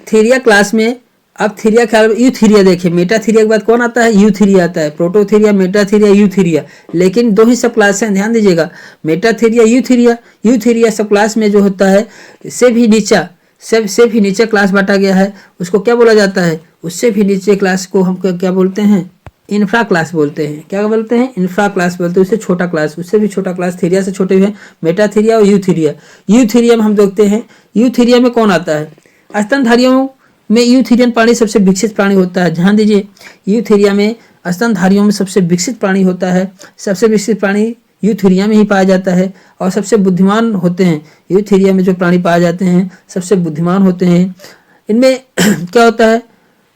थीरिया क्लास में, अब थीरिया ख्याल यूथीरिया देखिए, मेटाथीरिया के बाद कौन आता है? यूथीरिया आता है। प्रोटोथीरिया, मेटाथीरिया, यूथीरिया, लेकिन दो ही सब क्लास हैं, ध्यान दीजिएगा। Metatheria, Eutheria. यूथीरिया सब क्लास में जो होता है, से भी भी नीचे क्लास बांटा गया है, उसको क्या बोला जाता है? उससे भी नीचे क्लास को हम क्या बोलते हैं? इंफ्रा क्लास बोलते हैं। क्या बोलते हैं? इंफ्रा क्लास बोलते हैं। उससे छोटा क्लास, उससे भी छोटा क्लास, थीरिया से छोटे हुए मेटाथीरिया और यूथीरिया। यूथीरिया में हम देखते हैं, यूथीरिया में कौन आता है? स्तनधारियों में यूथीरियन प्राणी सबसे विकसित प्राणी होता है। ध्यान दीजिए, यूथीरिया में स्तनधारियों में सबसे विकसित प्राणी होता है। सबसे विकसित प्राणी यूथीरिया में ही पाया जाता है और सबसे बुद्धिमान होते हैं। यूथीरिया में जो प्राणी पाए जाते हैं सबसे बुद्धिमान होते हैं। इनमें क्या होता है?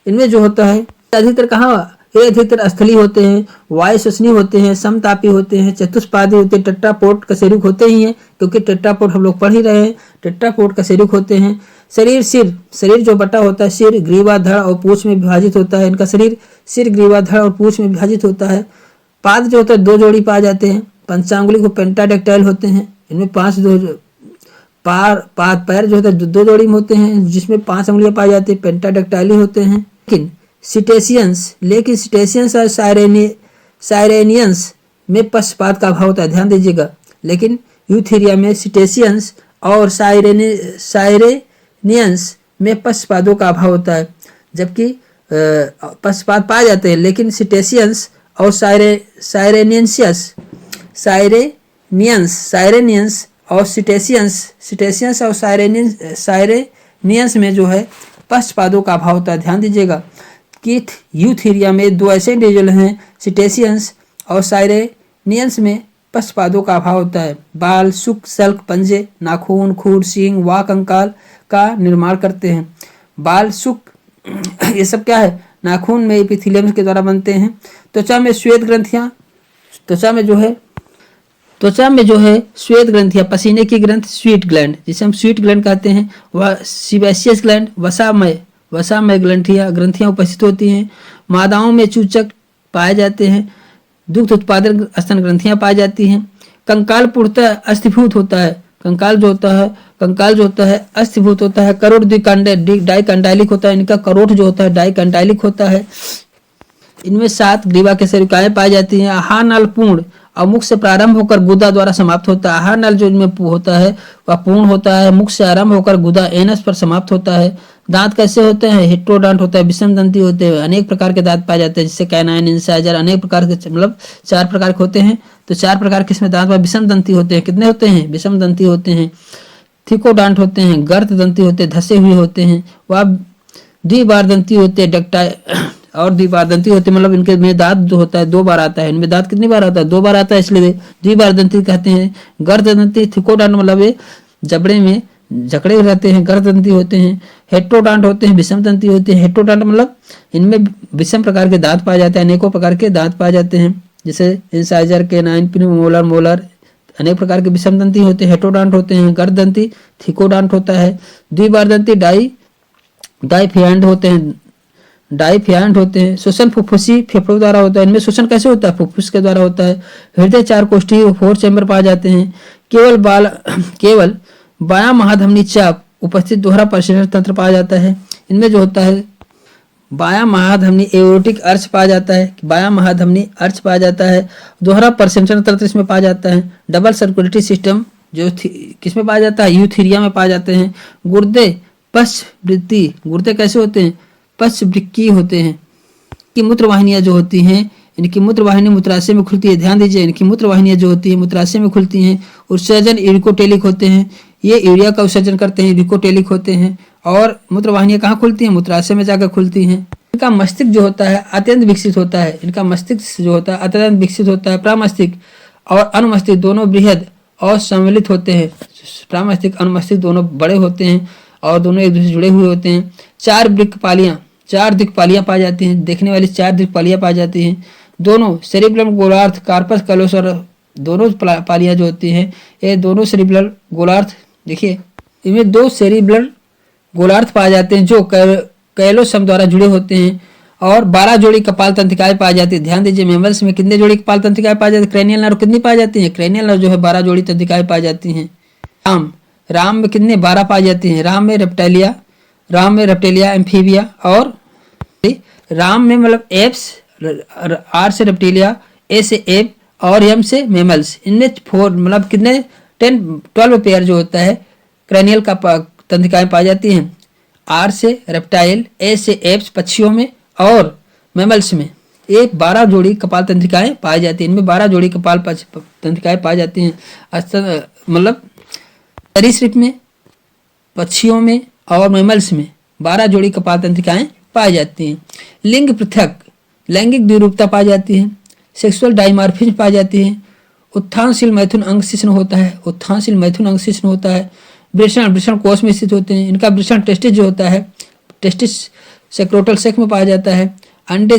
इनमें जो होता है अधिकतर कहाँ, ये अधिकतर स्थलीय होते हैं, वायु श्वसनीय होते हैं, समतापी होते हैं, चतुष्पादी होते हैं, टेट्रापोड कशेरुक होते ही हैं, क्योंकि टेट्रापोड हम लोग पढ़ ही रहे हैं। टेट्रापोड कशेरुक होते हैं। शरीर जो बटा होता है, सिर, ग्रीवा, धड़ और पूंछ में विभाजित होता है। इनका शरीर सिर, ग्रीवा, धड़ और पूंछ में विभाजित होता है। पाद जो होता है 2 जोड़ी पाए जाते हैं। पंचांगुली को पेंटाडेक्टाइल होते हैं, इनमें 5 पैर जो होता है 2 जोड़ी में होते हैं, जिसमें 5 अंगुलियां पाई जाती है, पेंटाडेक्टाइल होते हैं। लेकिन सिटेशियंस और साइरेनियंस में पक्षपात का अभाव होता है। ध्यान दीजिएगा, लेकिन यूथीरिया में सिटेशियंस और साइरेनियंस में पक्षपातों का अभाव होता है, जबकि पक्षपात पाए जाते हैं। लेकिन सिटेशियंस और साइरेनियंस और सिटेशियंस और साइरेनियंस में जो है पक्षपातों का अभाव होता है। ध्यान दीजिएगा कि यूथीरिया में 2 ऐसे इंडिविजुअल हैं, सिटेशियंस और साइरेनियंस में पक्षपातों का अभाव होता है। बाल, सुक, सल्क, पंजे, नाखून, खूर, सींग, वाक, कंकाल का निर्माण करते हैं। बाल, सुक ये सब क्या है? नाखून में एपिथेलियम के द्वारा बनते हैं। त्वचा में श्वेत ग्रंथियां, त्वचा में जो है श्वेत ग्रंथियां, पसीने की ग्रंथ, स्वीट ग्लैंड, जिसे हम स्वीट ग्लैंड कहते हैं, वह सीबेशियस ग्लैंड, वसामय ग्रंथियां उपस्थित होती हैं। मादाओं में चूचक पाए जाते हैं। दुग्ध उत्पादन स्तन ग्रंथियां पाई जाती हैं। कंकाल पूर्णतः अस्थीभूत होता है। कंकाल जो होता है अस्थीभूत होता है। करोड़ डाइकंडाइलिक होता है। इनका करोड़ जो होता है डाइकंडाइलिक होता है। इनमें 7 ग्रीवा के सेरिकाएं पाई जाती हैं। आहार नल पूर्ण और मुख से प्रारंभ होकर गुदा द्वारा समाप्त होता है। आहार नल जो इनमें होता है वह पूर्ण होता है, मुख से आरंभ होकर गुदा एनस पर समाप्त होता है। दांत कैसे होते हैं? हेट्रोडॉन्ट होता है, विषम दंती होते हैं। अनेक प्रकार के दांत पाए जाते हैं, जिससे कैनाइन, इंसाइजर, अनेक प्रकार के, मतलब 4 प्रकार के होते हैं। तो 4 प्रकार के इसमें दांत विषम दंती होते हैं। कितने होते हैं? विषम दंती होते हैं। थिकोडांट होते हैं, गर्त दंती होते हैं, धसे हुए होते हैं। वह द्विबार दंती होते हैं, और द्विबार दंती होते, मतलब इनके में दांत जो होता है 2 बार आता है। इनमें दांत कितनी बार आता है? 2 बार आता है, इसलिए द्विबार दंती कहते हैं। गर्त दंती, थिकोडांट मतलब ये जबड़े में जकड़े रहते हैं, गर्त दंती होते हैं। हेट्रोडांट होते हैं, विषम दंती होते हैं। हेट्रोडांट मतलब इनमें विषम प्रकार के दांत पाए जाते हैं, अनेकों प्रकार के दांत पाए जाते हैं, जैसे इंसाइजर, कैनाइन, प्रीमोलर, मोलर, अनेक प्रकार के विषम दंती होते हैं। हेट्रोडांट होते हैं। गर्त दंती थिकोडांट होता है। द्विबार दंती डाइफियैंट होते हैं। श्वसन फुफ्फुसी फेफड़ों द्वारा होता है। इनमें श्वसन कैसे होता है? फुफ्फुस के द्वारा होता है। हृदय 4 कोष्ठी 4 चैम्बर पाए जाते हैं। केवल बायां महाधमनी चाप उपस्थित दोहरा परिसेचन तंत्र पाया जाता है। इनमें जो होता है बायां महाधमनी एओर्टिक अर्च पाया जाता है। बायां महाधमनी अर्च पाया जाता है। दोहरा परिसेचन तंत्र इसमें पाया जाता है। डबल सर्कुलेटरी सिस्टम जो किस में पाया जाता है, यूथीरिया में पाए जाते हैं। गुर्दे पश्चवृत्ति, गुर्दे कैसे होते हैं, पश्चवृक्कीय होते हैं। कि मूत्र वाहिनियां जो होती हैं, इनकी मूत्र वाहिनी मूत्राशय में खुलती है। ध्यान दीजिए, इनकी मूत्र वाहिनियां जो होती है मूत्राशय में खुलती हैं। उत्सर्जन यूरिकोटेलिक होते हैं, ये यूरिया का उत्सर्जन करते हैं, यूरिकोटेलिक होते हैं। और मूत्र वाहिनियां कहाँ खुलती हैं, मूत्राशय में जाकर खुलती हैं। इनका मस्तिष्क जो होता है अत्यंत विकसित होता है, इनका मस्तिष्क जो होता है अत्यंत विकसित होता है। प्रामस्तिष्क और अनुमस्तिष्क दोनों बृहद और सम्मिलित होते हैं। प्रामस्तिष्क अनुमस्तिष्क दोनों बड़े होते हैं और दोनों एक दूसरे से जुड़े हुए होते हैं। चार दिक्पालियां पाई जाती हैं, देखने वाली 4 दिक्पालियां पाई जाती हैं। दोनों सेरिब्रम गोलार्ध, कार्पस कलोसर, दोनों पालियां जो होती हैं ये दोनों सेरिब्रल गोलार्ध, देखिए इनमें 2 सेरिब्रल गोलार्ध पाए जाते हैं जो कैलोसम द्वारा जुड़े होते हैं। और 12 जोड़ी कपाल तंत्रिकाएं पाई जाती है। ध्यान दीजिए, मैमल्स में कितने जोड़ी कपाल तंत्रिकाएं पाई जाती है, क्रेनियल नर्व कितनी पाई जाती है, क्रेनियल नर्व जो है 12 जोड़ी तंत्रिकाएं पाई जाती हैं। राम में कितने 12 पाई जाती हैं। राम में रेप्टेलिया एम्फीबिया, और राम में मतलब एप्स, आर से रेप्टेलिया, ए से एप और एम से मैमल्स। इनमें 4 मतलब कितने 12 पेयर जो होता है क्रेनियल का तंत्रिकाएं पाई जाती हैं। आर से रेप्टाइल, ए से एप्स पक्षियों में और मैमल्स में ये 12 जोड़ी कपाल तंत्रिकाएं पाई जाती हैं। इनमें 12 जोड़ी कपाल तंत्रिकाएं पाई जाती हैं। मतलब सरीसृप में, पक्षियों में और मैमल्स में 12 जोड़ी कपाल तंत्रिकाएं पाई जाती हैं। लिंग पृथक, लैंगिक द्विरूपता पाई जाती है। सेक्सुअल डाइमॉर्फिज्म पाई जाती है। उत्थानशील मैथुन अंग शिश्न होता है। वृषण कोष में स्थित होते हैं। इनका वृषण टेस्टिस जो होता है, टेस्टिस सेक्रोटल सेक में पाया जाता है। अंडे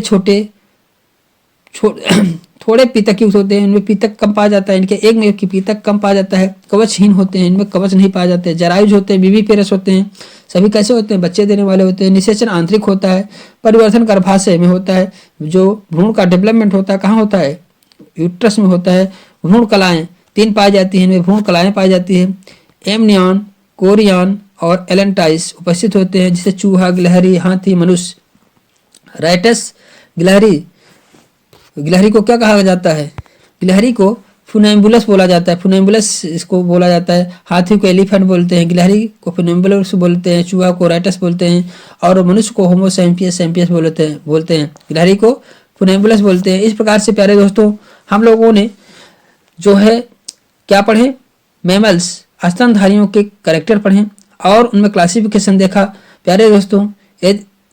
थोड़े पीतक युक्त होते हैं, इनमें पीतक कम पाया जाता है। इनके एक में की पीतक कम पाया जाता है। कवचहीन होते हैं, इनमें कवच नहीं पाया जाते हैं। जरायुज होते हैं, विविपेरस होते हैं। सभी कैसे होते हैं, बच्चे देने वाले होते हैं। निषेचन आंतरिक होता है। परिवर्तन गर्भाशय में होता है। जो भ्रूण का डेवलपमेंट होता है कहाँ होता है, यूट्रस में होता है। भ्रूण कलाएं 3 पाई जाती हैं, इनमें भ्रूण कलाएं पाई जाती है। एमनियन, कोरियन और एलेंटाइस उपस्थित होते हैं, जिसे चूहा, गिलहरी, हाथी, मनुष्य। राइटस गिलहरी को क्या कहा जाता है, गिलहरी को फुनैम्बुलस बोला जाता है। फुनैम्बुलस इसको बोला जाता है। हाथी को एलिफेंट बोलते हैं, गिलहरी को फुनैम्बुलस बोलते हैं, चूहा को राइटस बोलते हैं और मनुष्य को होमो सैपियंस बोलते हैं। गिलहरी को फुनैम्बुलस बोलते हैं। इस प्रकार से प्यारे दोस्तों हम लोगों ने जो है क्या पढ़े, मैमल्स स्तनधारियों के कैरेक्टर पढ़े और उनमें क्लासिफिकेशन देखा। प्यारे दोस्तों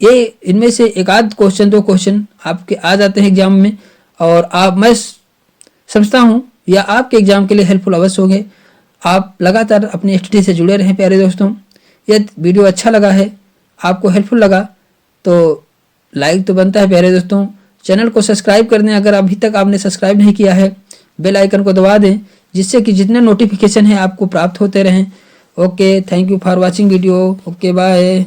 ये इनमें से एक आध क्वेश्चन 2 क्वेश्चन आपके आ जाते हैं एग्जाम में, और मैं समझता हूँ या आपके एग्जाम के लिए हेल्पफुल अवश्य होंगे। आप लगातार अपनी स्टडी से जुड़े रहें प्यारे दोस्तों। यदि वीडियो अच्छा लगा है, आपको हेल्पफुल लगा तो लाइक तो बनता है प्यारे दोस्तों। चैनल को सब्सक्राइब कर दें अगर अभी तक आपने सब्सक्राइब नहीं किया है। बेल आइकन को दबा दें जिससे कि जितने नोटिफिकेशन हैं आपको प्राप्त होते रहें। Okay, thank you for watching video. Okay, bye.